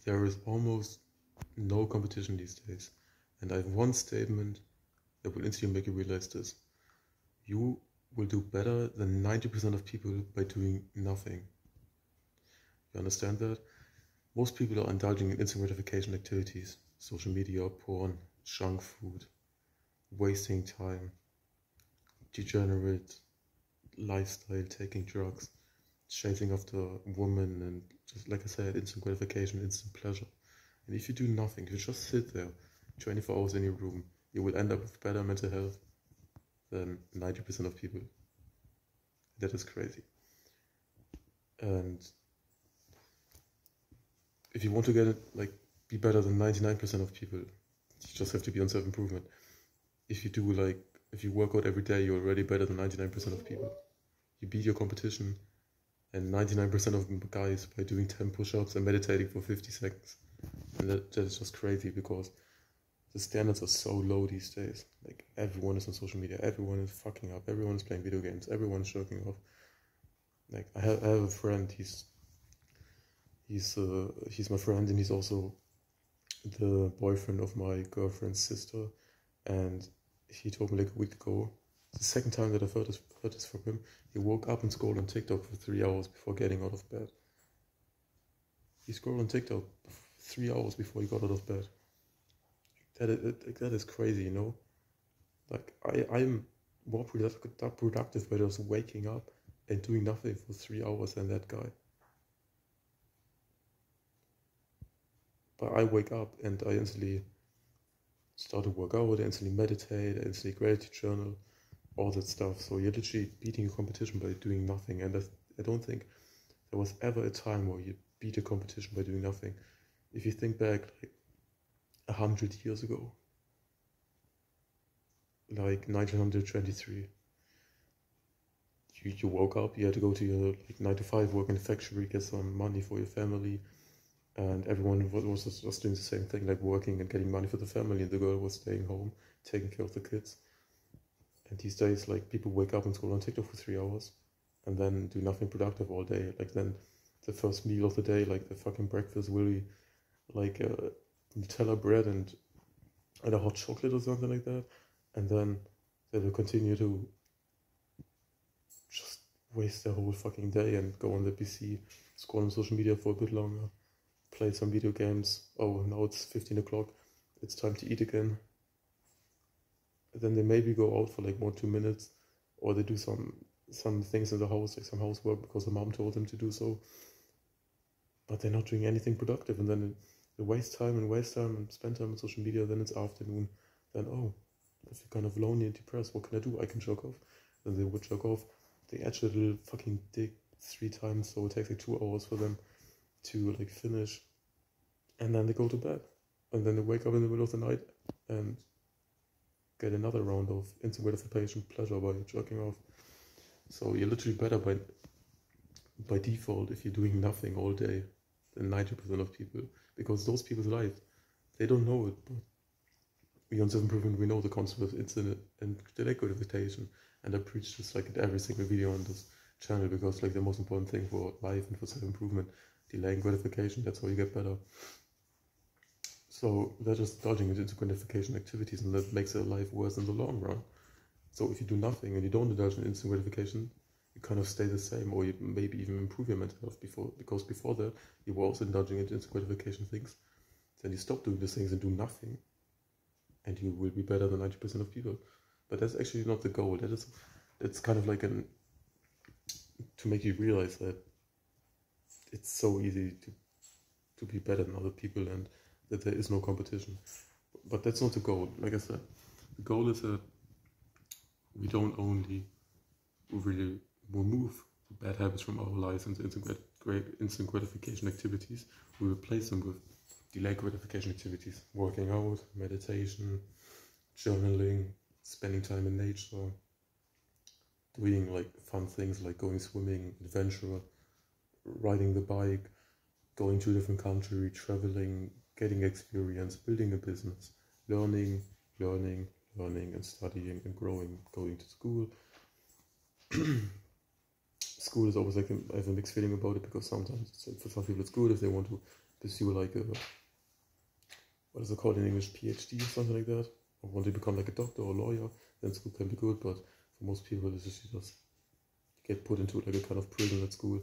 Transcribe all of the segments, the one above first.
There is almost no competition these days. And I have one statement that will instantly make you realize this. You will do better than 90% of people by doing nothing. You understand that? Most people are indulging in instant gratification activities, social media, porn, junk food, wasting time, degenerate lifestyle, taking drugs, chasing after women, and just like I said, instant gratification, instant pleasure. And if you do nothing, if you just sit there 24 hours in your room, you will end up with better mental health than 90% of people. That is crazy. And if you want to get it, like, be better than 99% of people, you just have to be on self-improvement. If you work out every day, you're already better than 99% of people. You beat your competition and 99% of guys by doing 10 push-ups and meditating for 50 seconds. And that is just crazy because the standards are so low these days. Like, everyone is on social media, everyone is fucking up, everyone is playing video games, everyone is jerking off. Like, I have a friend, he's my friend, and he's also the boyfriend of my girlfriend's sister. And he told me like a week ago, the second time that I've heard this from him, he woke up and scrolled on TikTok for 3 hours before getting out of bed. He scrolled on TikTok 3 hours before he got out of bed. That is crazy, you know? Like, I'm more productive by just waking up and doing nothing for 3 hours than that guy. But I wake up and I instantly start to work out, I instantly meditate, I instantly gratitude journal, all that stuff. So you're literally beating a competition by doing nothing. And I don't think there was ever a time where you beat a competition by doing nothing. If you think back like 100 years ago, like 1923, you woke up, you had to go to your like 9 to 5 work in the factory, get some money for your family, and everyone was just doing the same thing, like working and getting money for the family, and the girl was staying home, taking care of the kids. And these days, like, people wake up and scroll on TikTok for 3 hours and then do nothing productive all day. Like, then the first meal of the day, like the fucking breakfast, will be like Nutella bread and a hot chocolate or something like that. And then they will continue to just waste their whole fucking day and go on the PC, scroll on social media for a bit longer, play some video games. Oh, now it's 15 o'clock, it's time to eat again. And then they maybe go out for like 1-2 minutes, or they do some things in the house, like some housework because the mom told them to do so. But they're not doing anything productive, and then they waste time and spend time on social media. Then it's afternoon. Then, oh, I feel kind of lonely and depressed. What can I do? I can jerk off. Then they would jerk off. They etch a little fucking dick 3 times, so it takes like 2 hours for them to like finish. And then they go to bed. And then they wake up in the middle of the night and get another round of instant gratification pleasure by jerking off. So you're literally better by default if you're doing nothing all day than 90% of people, because those people's life, they don't know it, but we on self-improvement, we know the concept of instant and delayed gratification, and I preach this like at every single video on this channel, because like the most important thing for life and for self-improvement, delaying gratification, that's how you get better. So they're just dodging into gratification activities, and that makes their life worse in the long run. So if you do nothing and you don't indulge in instant gratification, you kind of stay the same, or you maybe even improve your mental health because before that you were also indulging in instant gratification things. Then you stop doing these things and do nothing, and you will be better than 90% of people. But that's actually not the goal. That's kind of like to make you realize that it's so easy to be better than other people, and that there is no competition. But that's not the goal. Like I said, the goal is that we don't only really remove bad habits from our lives and instant gratification activities, we replace them with delayed gratification activities, working out, meditation, journaling, spending time in nature, doing like fun things like going swimming, adventure, riding the bike, going to a different country, traveling, getting experience, building a business, learning and studying and growing, going to school. School is always like, I have a mixed feeling about it, because sometimes for some people it's good if they want to pursue like a, what is it called in English, PhD or something like that, or want to become like a doctor or a lawyer, then school can be good. But for most people, it's just you just get put into like a kind of prison at school,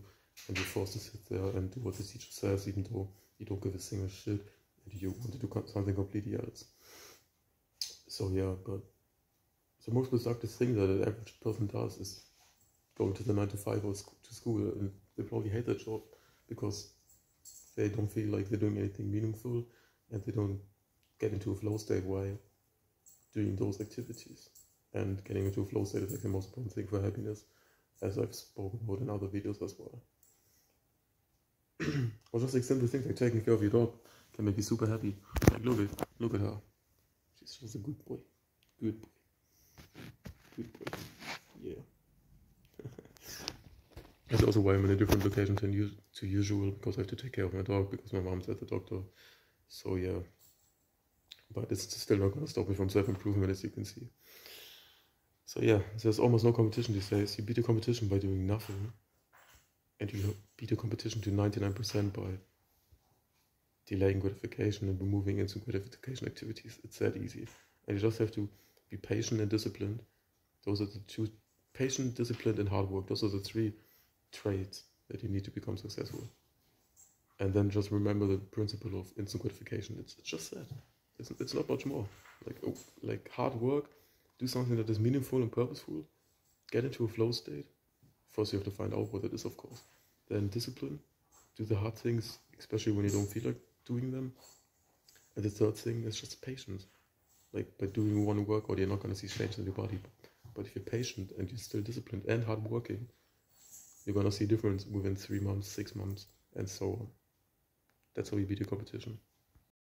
and you're forced to sit there and do what the teacher says, even though you don't give a single shit and you want to do something completely else. So yeah, but the most productive thing that an average person does is going to the 9 to 5 or to school, and they probably hate that job because they don't feel like they're doing anything meaningful, and they don't get into a flow state while doing those activities. And getting into a flow state is like the most important thing for happiness, as I've spoken about in other videos as well. Or just like simple things like taking care of your dog can make you super happy. Like look at her. She's just a good boy. Good boy. Good boy. Yeah. That's also why I'm in a different location to usual, because I have to take care of my dog because my mom's at the doctor. So yeah. But it's still not gonna stop me from self-improvement, as you can see. So yeah, there's almost no competition these days. You beat the competition by doing nothing, and you beat the competition to 99% by delaying gratification and moving into gratification activities. It's that easy. And you just have to be patient and disciplined. Those are the two: patient, disciplined, and hard work. Those are the three traits that you need to become successful. And then just remember the principle of instant gratification. It's just that. It's not much more. Like hard work, do something that is meaningful and purposeful, get into a flow state. First you have to find out what it is, of course. Then discipline, do the hard things, especially when you don't feel like doing them. And the third thing is just patience. Like by doing one workout, you're not going to see change in your body. But if you're patient and you're still disciplined and hardworking, you're going to see a difference within 3 months, 6 months, and so on. That's how you beat your competition.